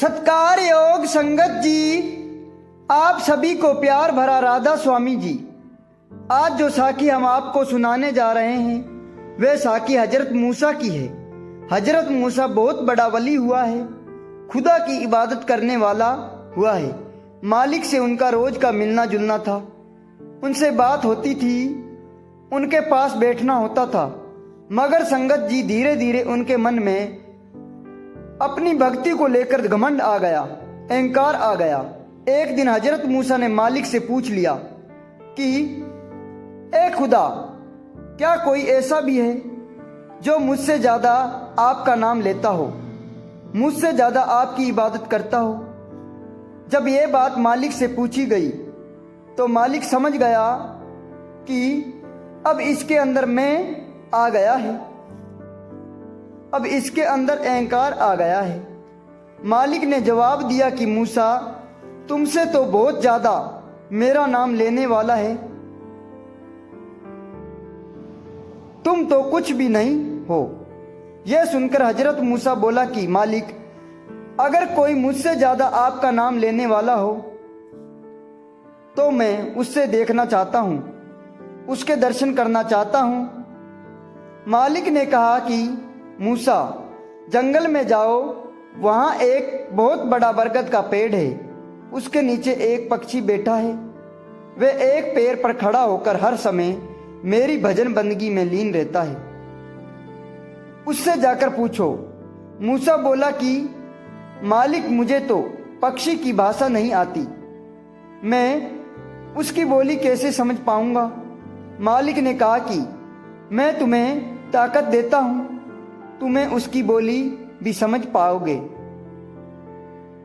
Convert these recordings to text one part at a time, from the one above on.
सत्कार योग संगत जी, आप सभी को प्यार भरा राधा स्वामी जी। आज जो साखी हम आपको सुनाने जा रहे हैं वह साखी हजरत मूसा की है। हजरत मूसा बहुत बड़ा वली हुआ है, खुदा की इबादत करने वाला हुआ है। मालिक से उनका रोज का मिलना जुलना था, उनसे बात होती थी, उनके पास बैठना होता था। मगर संगत जी धीरे धीरे उनके मन में अपनी भक्ति को लेकर घमंड आ गया, अहंकार आ गया। एक दिन हजरत मूसा ने मालिक से पूछ लिया कि ए खुदा, क्या कोई ऐसा भी है जो मुझसे ज्यादा आपका नाम लेता हो, मुझसे ज्यादा आपकी इबादत करता हो। जब यह बात मालिक से पूछी गई तो मालिक समझ गया कि अब इसके अंदर मैं आ गया है, अब इसके अंदर अहंकार आ गया है। मालिक ने जवाब दिया कि मूसा, तुमसे तो बहुत ज्यादा मेरा नाम लेने वाला है, तुम तो कुछ भी नहीं हो। यह सुनकर हजरत मूसा बोला कि मालिक, अगर कोई मुझसे ज्यादा आपका नाम लेने वाला हो तो मैं उससे देखना चाहता हूं, उसके दर्शन करना चाहता हूं। मालिक ने कहा कि मूसा, जंगल में जाओ, वहां एक बहुत बड़ा बरगद का पेड़ है, उसके नीचे एक पक्षी बैठा है। वह एक पैर पर खड़ा होकर हर समय मेरी भजन बंदगी में लीन रहता है, उससे जाकर पूछो। मूसा बोला कि मालिक, मुझे तो पक्षी की भाषा नहीं आती, मैं उसकी बोली कैसे समझ पाऊंगा। मालिक ने कहा कि मैं तुम्हें ताकत देता हूं, तुम्हें उसकी बोली भी समझ पाओगे,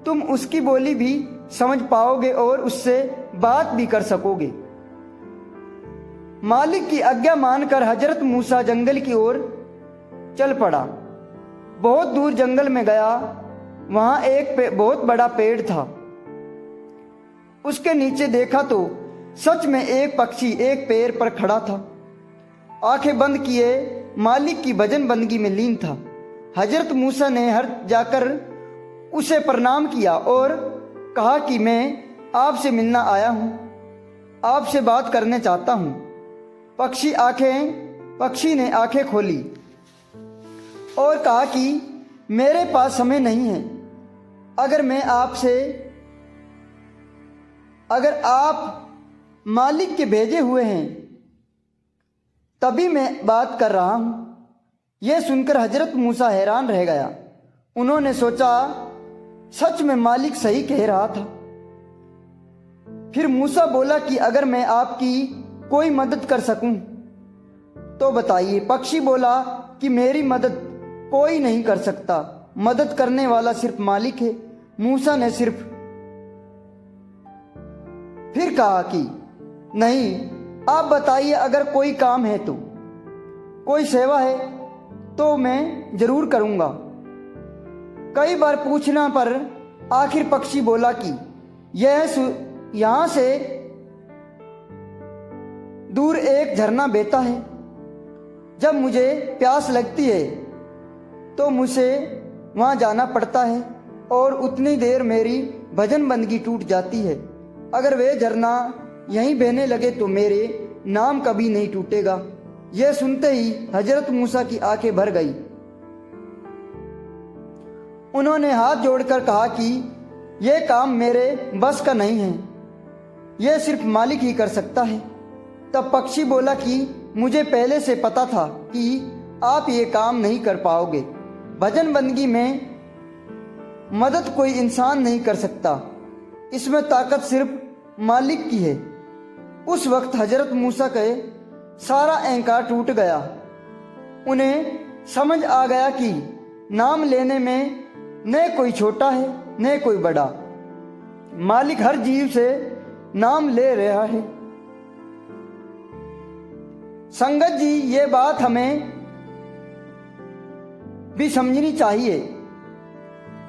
तुम उसकी बोली भी समझ पाओगे और उससे बात भी कर सकोगे। मालिक की आज्ञा मानकर हजरत मूसा जंगल की ओर चल पड़ा। बहुत दूर जंगल में गया, वहां एक बहुत बड़ा पेड़ था। उसके नीचे देखा तो सच में एक पक्षी एक पैर पर खड़ा था, आंखें बंद किए मालिक की भजन बंदगी में लीन था। हजरत मूसा ने हर जाकर उसे प्रणाम किया और कहा कि मैं आपसे मिलना आया हूं, आपसे बात करने चाहता हूं। पक्षी ने आंखें खोली और कहा कि मेरे पास समय नहीं है, अगर आप मालिक के भेजे हुए हैं तभी मैं बात कर रहा हूं। यह सुनकर हजरत मूसा हैरान रह गया। उन्होंने सोचा, सच में मालिक सही कह रहा था। फिर मूसा बोला कि अगर मैं आपकी कोई मदद कर सकूं तो बताइए। पक्षी बोला कि मेरी मदद कोई नहीं कर सकता, मदद करने वाला सिर्फ मालिक है। मूसा ने फिर कहा कि नहीं, आप बताइए, अगर कोई काम है तो, कोई सेवा है तो मैं जरूर करूंगा। कई बार पूछना पर आखिर पक्षी बोला कि यहां से दूर एक झरना बहता है, जब मुझे प्यास लगती है तो मुझे वहां जाना पड़ता है और उतनी देर मेरी भजन बंदगी टूट जाती है। अगर वह झरना यहीं बहने लगे तो मेरे नाम कभी नहीं टूटेगा। यह सुनते ही हजरत मूसा की आंखें भर गई। उन्होंने हाथ जोड़कर कहा कि यह काम मेरे बस का नहीं है, यह सिर्फ मालिक ही कर सकता है। तब पक्षी बोला कि मुझे पहले से पता था कि आप ये काम नहीं कर पाओगे। भजन बंदगी में मदद कोई इंसान नहीं कर सकता, इसमें ताकत सिर्फ मालिक की है। उस वक्त हजरत मूसा का सारा अहंकार टूट गया। उन्हें समझ आ गया कि नाम लेने में न कोई छोटा है न कोई बड़ा, मालिक हर जीव से नाम ले रहा है। संगत जी, ये बात हमें भी समझनी चाहिए।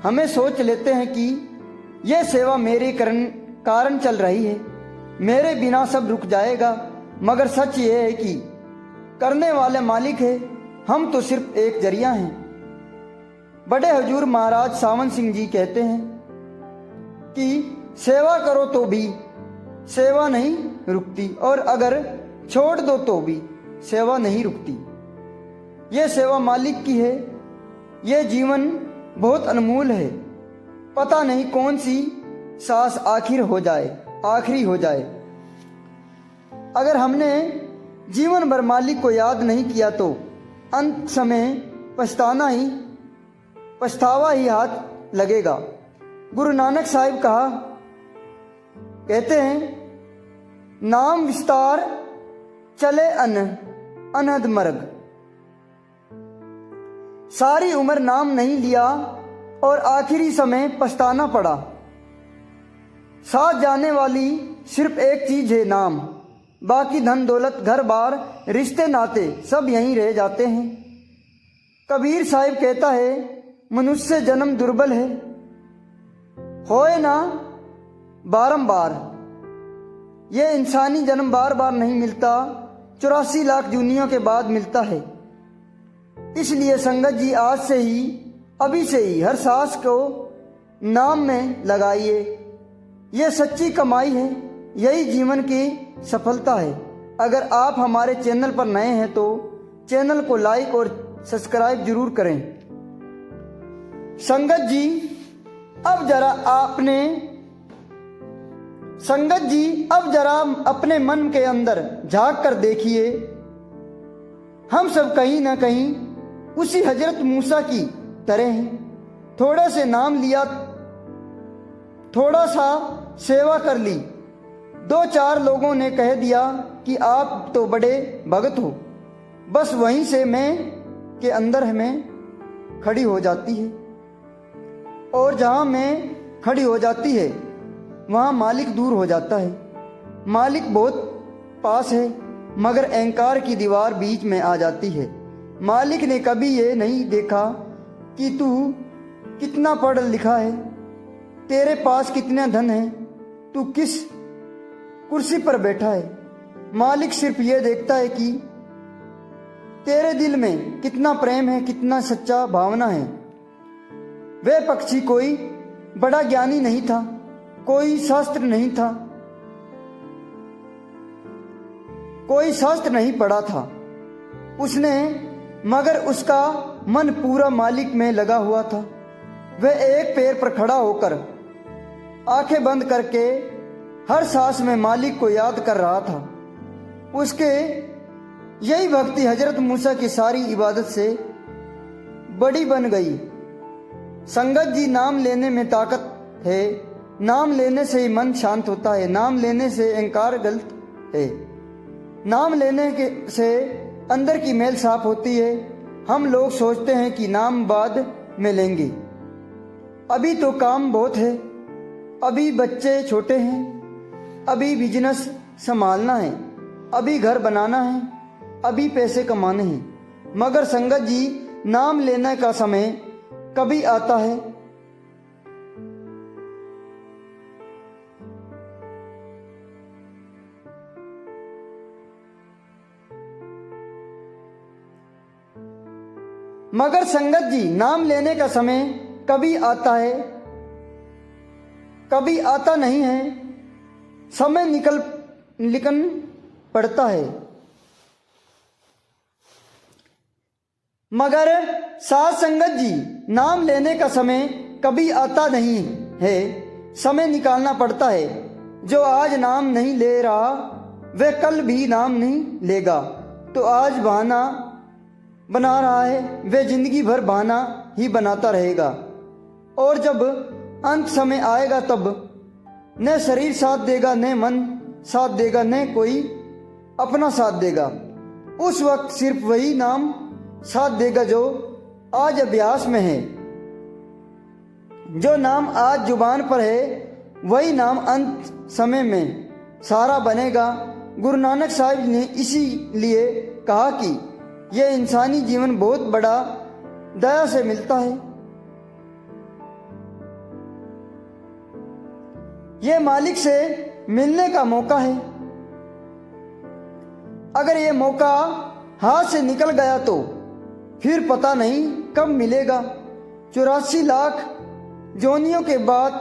हमें सोच लेते हैं कि यह सेवा मेरे कारण चल रही है, मेरे बिना सब रुक जाएगा, मगर सच ये है कि करने वाले मालिक है, हम तो सिर्फ एक जरिया हैं। बड़े हजूर महाराज सावन सिंह जी कहते हैं, कि सेवा करो तो भी सेवा नहीं रुकती, और अगर छोड़ दो तो भी सेवा नहीं रुकती। ये सेवा मालिक की है। ये जीवन बहुत अनमोल है। पता नहीं कौन सी सांस आखिरी हो जाए। अगर हमने जीवन भर मालिक को याद नहीं किया तो अंत समय पछतावा ही हाथ लगेगा। गुरु नानक साहिब कहते हैं, नाम विस्तार चले अनहद मर्ग। सारी उम्र नाम नहीं लिया और आखिरी समय पछताना पड़ा। साथ जाने वाली सिर्फ एक चीज है, नाम। बाकी धन दौलत घर बार रिश्ते नाते सब यहीं रह जाते हैं। कबीर साहिब कहता है, मनुष्य जन्म दुर्बल है, होए ना बारंबार। ये इंसानी जन्म बार बार नहीं मिलता, 84 लाख जूनियों के बाद मिलता है। इसलिए संगत जी आज से ही, अभी से ही हर सांस को नाम में लगाइए। ये सच्ची कमाई है, यही जीवन की सफलता है। अगर आप हमारे चैनल पर नए हैं तो चैनल को लाइक और सब्सक्राइब जरूर करें। संगत जी अब जरा अपने मन के अंदर झांक कर देखिए। हम सब कहीं ना कहीं उसी हजरत मूसा की तरह हैं। थोड़े से नाम लिया, थोड़ा सा सेवा कर ली, 2-4 लोगों ने कह दिया कि आप तो बड़े भगत हो। बस वहीं से मैं के अंदर हमें खड़ी हो जाती है, और जहां मैं खड़ी हो जाती है वहां मालिक दूर हो जाता है। मालिक बहुत पास है, मगर अहंकार की दीवार बीच में आ जाती है। मालिक ने कभी ये नहीं देखा कि तू कितना पढ़ लिखा है, तेरे पास कितना धन है, तू किस कुर्सी पर बैठा है। मालिक सिर्फ ये देखता है कि तेरे दिल में कितना प्रेम है, कितना सच्चा भावना है। वह पक्षी कोई बड़ा ज्ञानी नहीं था, कोई शास्त्र नहीं था, कोई शास्त्र नहीं पढ़ा था उसने, मगर उसका मन पूरा मालिक में लगा हुआ था। वह एक पैर पर खड़ा होकर आंखें बंद करके हर सांस में मालिक को याद कर रहा था। उसके यही भक्ति हजरत मूसा की सारी इबादत से बड़ी बन गई। संगत जी, नाम लेने में ताकत है। नाम लेने से ही मन शांत होता है। नाम लेने से अहंकार गलत है। नाम लेने से अंदर की मैल साफ होती है। हम लोग सोचते हैं कि नाम बाद में लेंगे, अभी तो काम बहुत है, अभी बच्चे छोटे हैं, अभी बिजनेस संभालना है, अभी घर बनाना है, अभी पैसे कमाने हैं। मगर संगत जी, नाम लेने का समय कभी आता है मगर संगत जी, नाम लेने का समय कभी आता है, कभी आता नहीं है। समय निकल पड़ता है, मगर साथ संगत जी, नाम लेने का समय कभी आता नहीं है, समय निकालना पड़ता है। जो आज नाम नहीं ले रहा वह कल भी नाम नहीं लेगा। तो आज बहाना बना रहा है वह जिंदगी भर बहाना ही बनाता रहेगा। और जब अंत समय आएगा तब न शरीर साथ देगा, न मन साथ देगा, न कोई अपना साथ देगा। उस वक्त सिर्फ वही नाम साथ देगा जो आज अभ्यास में है। जो नाम आज जुबान पर है वही नाम अंत समय में सहारा बनेगा। गुरु नानक साहिब ने इसीलिए कहा कि यह इंसानी जीवन बहुत बड़ा दया से मिलता है। यह मालिक से मिलने का मौका है। अगर यह मौका हाथ से निकल गया तो फिर पता नहीं कब मिलेगा। 84 लाख जोनियों के बाद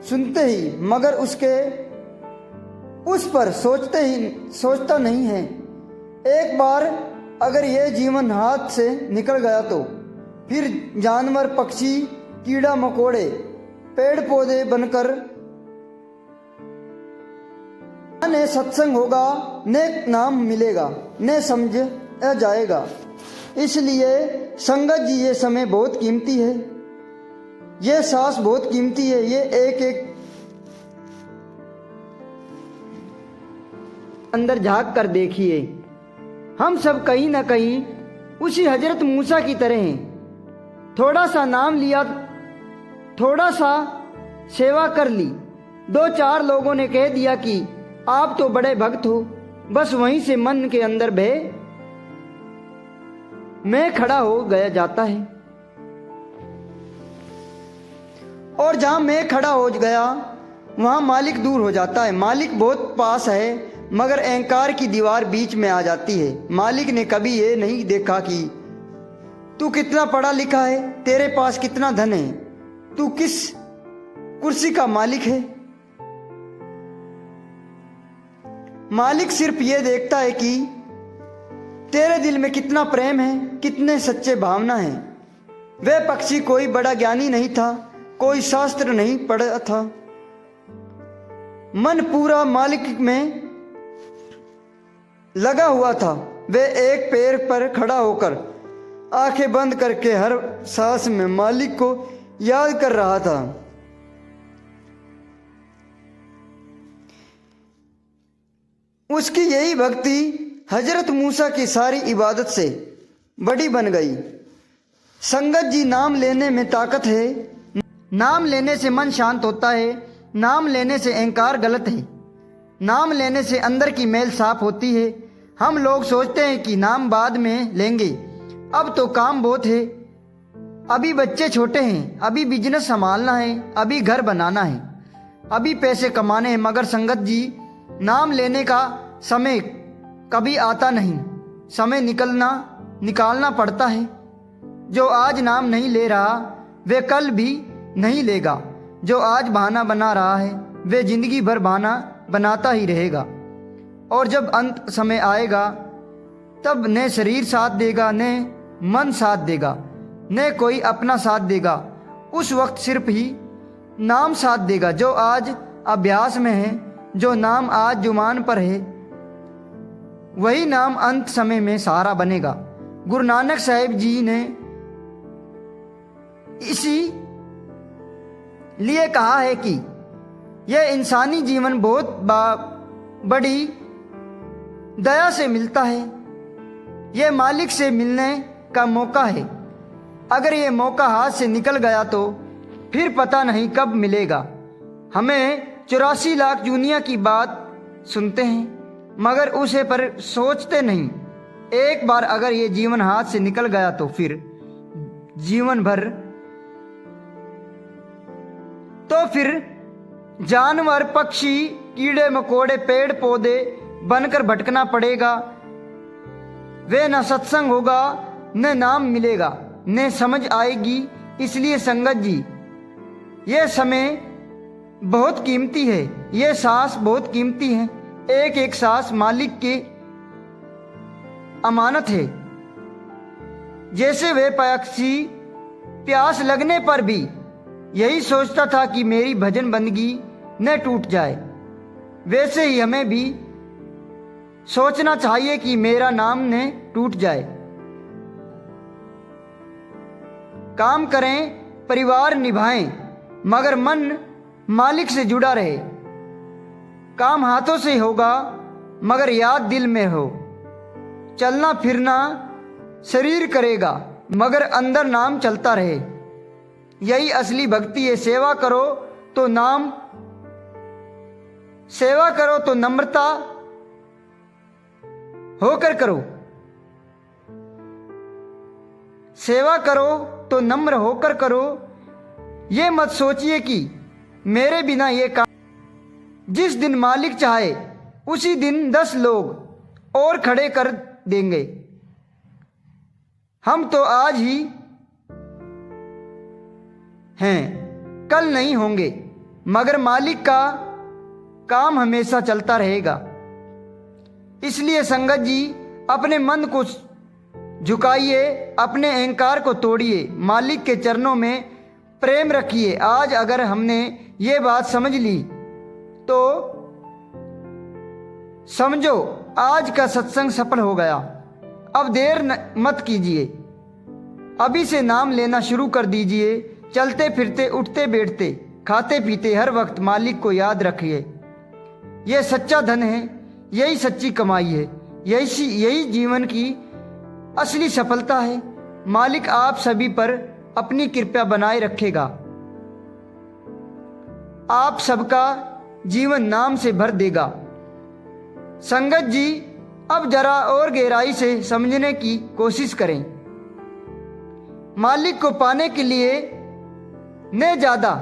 सुनते ही मगर उस पर सोचता नहीं है। एक बार अगर यह जीवन हाथ से निकल गया तो फिर जानवर, पक्षी, कीड़ा मकोड़े, पेड़ पौधे बनकर न सत्संग होगा, न नाम मिलेगा, न समझा जाएगा। इसलिए संगत जी ये समय बहुत कीमती है, ये सांस बहुत कीमती है। ये एक एक अंदर झांक कर देखिए, हम सब कहीं ना कहीं उसी हजरत मूसा की तरह हैं। थोड़ा सा नाम लिया, थोड़ा सा सेवा कर ली, 2-4 लोगों ने कह दिया कि आप तो बड़े भक्त हो, बस वहीं से मन के अंदर भय में खड़ा हो गया जाता है। और जहां मैं खड़ा हो गया वहां मालिक दूर हो जाता है। मालिक बहुत पास है मगर अहंकार की दीवार बीच में आ जाती है। मालिक ने कभी ये नहीं देखा कि तू कितना पढ़ा लिखा है, तेरे पास कितना धन है, तू किस कुर्सी का मालिक है। मालिक सिर्फ ये देखता है कि तेरे दिल में कितना प्रेम है, कितने सच्चे भावना है। वह पक्षी कोई बड़ा ज्ञानी नहीं था, कोई शास्त्र नहीं पढ़ा था, मन पूरा मालिक में लगा हुआ था। वह एक पैर पर खड़ा होकर आंखें बंद करके हर सांस में मालिक को याद कर रहा था। उसकी यही भक्ति हजरत मूसा की सारी इबादत से बड़ी बन गई। संगत जी, नाम लेने में ताकत है, नाम लेने से मन शांत होता है, नाम लेने से अहंकार गलत है, नाम लेने से अंदर की मैल साफ होती है। हम लोग सोचते हैं कि नाम बाद में लेंगे, अब तो काम बहुत है, अभी बच्चे छोटे हैं, अभी बिजनेस संभालना है, अभी घर बनाना है, अभी पैसे कमाने हैं। मगर संगत जी, नाम लेने का समय कभी आता नहीं, समय निकालना पड़ता है। जो आज नाम नहीं ले रहा वे कल भी नहीं लेगा, जो आज बहाना बना रहा है वे जिंदगी भर बहाना बनाता ही रहेगा। और जब अंत समय आएगा तब न शरीर साथ देगा, न मन साथ देगा, न कोई अपना साथ देगा। उस वक्त सिर्फ ही नाम साथ देगा। जो आज अभ्यास में है, जो नाम आज जुबान पर है, वही नाम अंत समय में सहारा बनेगा। गुरु नानक साहिब जी ने इसी लिए कहा है कि यह इंसानी जीवन बहुत बड़ी दया से मिलता है, यह मालिक से मिलने का मौका है। अगर यह मौका हाथ से निकल गया तो फिर पता नहीं कब मिलेगा। हमें 84 लाख दुनिया की बात सुनते हैं मगर उसे पर सोचते नहीं। एक बार अगर ये जीवन हाथ से निकल गया तो फिर जीवन भर जानवर, पक्षी, कीड़े मकोड़े, पेड़ पौधे बनकर भटकना पड़ेगा। वे न सत्संग होगा, न नाम मिलेगा, न समझ आएगी। इसलिए संगत जी, ये समय बहुत कीमती है, ये सांस बहुत कीमती है। एक एक सांस मालिक की अमानत है। जैसे वे पक्षी प्यास लगने पर भी यही सोचता था कि मेरी भजन बंदगी न टूट जाए, वैसे ही हमें भी सोचना चाहिए कि मेरा नाम न टूट जाए। काम करें, परिवार निभाएं, मगर मन मालिक से जुड़ा रहे। काम हाथों से होगा मगर याद दिल में हो। चलना फिरना शरीर करेगा मगर अंदर नाम चलता रहे। यही असली भक्ति है। सेवा करो तो नम्रता होकर करो। सेवा करो तो नम्र होकर करो। ये मत सोचिए कि मेरे बिना ये काम। जिस दिन मालिक चाहे उसी दिन 10 लोग और खड़े कर देंगे। हम तो आज ही हैं, कल नहीं होंगे। मगर मालिक का काम हमेशा चलता रहेगा। इसलिए संगत जी, अपने मन को झुकाइए, अपने अहंकार को तोड़िए, मालिक के चरणों में प्रेम रखिए। आज अगर हमने ये बात समझ ली तो समझो आज का सत्संग सफल हो गया। अब देर मत कीजिए, अभी से नाम लेना शुरू कर दीजिए। चलते फिरते, उठते बैठते, खाते पीते हर वक्त मालिक को याद रखिए। यह सच्चा धन है, यही सच्ची कमाई है, यही जीवन की असली सफलता है। मालिक आप सभी पर अपनी कृपा बनाए रखेगा, आप सबका जीवन नाम से भर देगा। संगत जी, अब जरा और गहराई से समझने की कोशिश करें। मालिक को पाने के लिए न ज्यादा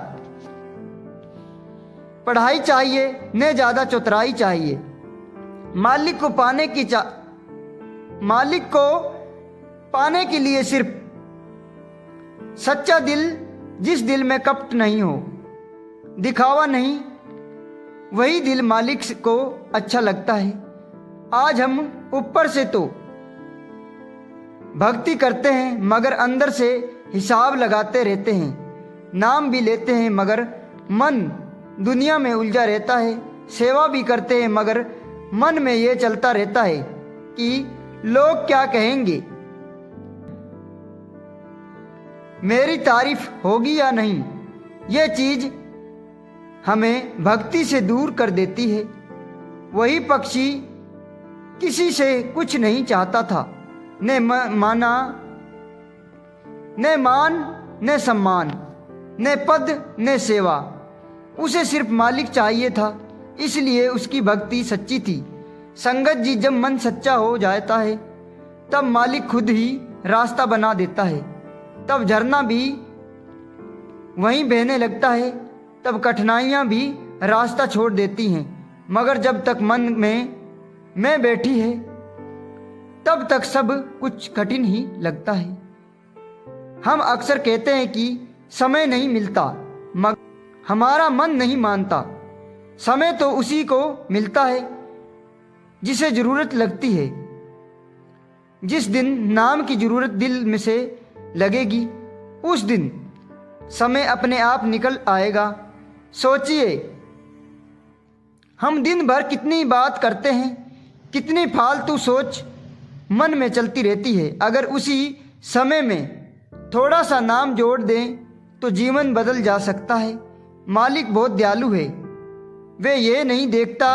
पढ़ाई चाहिए, न ज्यादा चतुराई चाहिए। मालिक को पाने के लिए सिर्फ सच्चा दिल, जिस दिल में कपट नहीं हो, दिखावा नहीं, वही दिल मालिक को अच्छा लगता है। आज हम ऊपर से तो भक्ति करते हैं मगर अंदर से हिसाब लगाते रहते हैं। नाम भी लेते हैं मगर मन दुनिया में उलझा रहता है। सेवा भी करते हैं मगर मन में ये चलता रहता है कि लोग क्या कहेंगे, मेरी तारीफ होगी या नहीं। ये चीज हमें भक्ति से दूर कर देती है। वही पक्षी किसी से कुछ नहीं चाहता था, न मान, न सम्मान, न पद, न सेवा। उसे सिर्फ मालिक चाहिए था, इसलिए उसकी भक्ति सच्ची थी। संगत जी, जब मन सच्चा हो जाता है तब मालिक खुद ही रास्ता बना देता है। तब झरना भी वहीं बहने लगता है, तब कठिनाइयां भी रास्ता छोड़ देती हैं। मगर जब तक मन में मैं बैठी है तब तक सब कुछ कठिन ही लगता है। हम अक्सर कहते हैं कि समय नहीं मिलता, मगर हमारा मन नहीं मानता। समय तो उसी को मिलता है जिसे जरूरत लगती है। जिस दिन नाम की जरूरत दिल में से लगेगी, उस दिन समय अपने आप निकल आएगा। सोचिए, हम दिन भर कितनी बात करते हैं, कितनी फालतू सोच मन में चलती रहती है। अगर उसी समय में थोड़ा सा नाम जोड़ दें तो जीवन बदल जा सकता है। मालिक बहुत दयालु है। वे ये नहीं देखता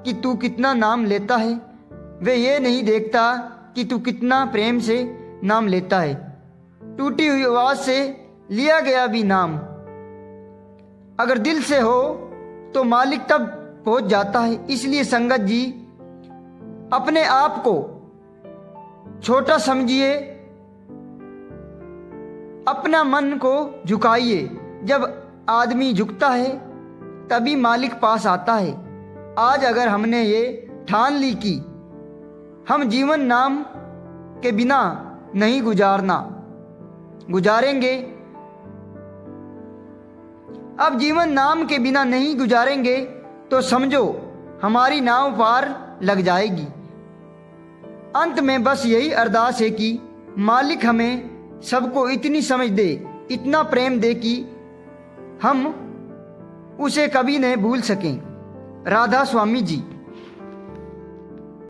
कि तू कितना नाम लेता है, वे ये नहीं देखता कि तू कितना प्रेम से नाम लेता है। टूटी हुई आवाज से लिया गया भी नाम अगर दिल से हो तो मालिक तब पहुंच जाता है। इसलिए संगत जी, अपने आप को छोटा समझिए, अपना मन को झुकाइए। जब आदमी झुकता है तभी मालिक पास आता है। आज अगर हमने ये ठान ली कि हम जीवन नाम के बिना नहीं गुजारेंगे, अब जीवन नाम के बिना नहीं गुजारेंगे तो समझो हमारी नाव पार लग जाएगी। अंत में बस यही अरदास है कि मालिक हमें सबको इतनी समझ दे, इतना प्रेम दे कि हम उसे कभी नहीं भूल सकें। राधा स्वामी जी।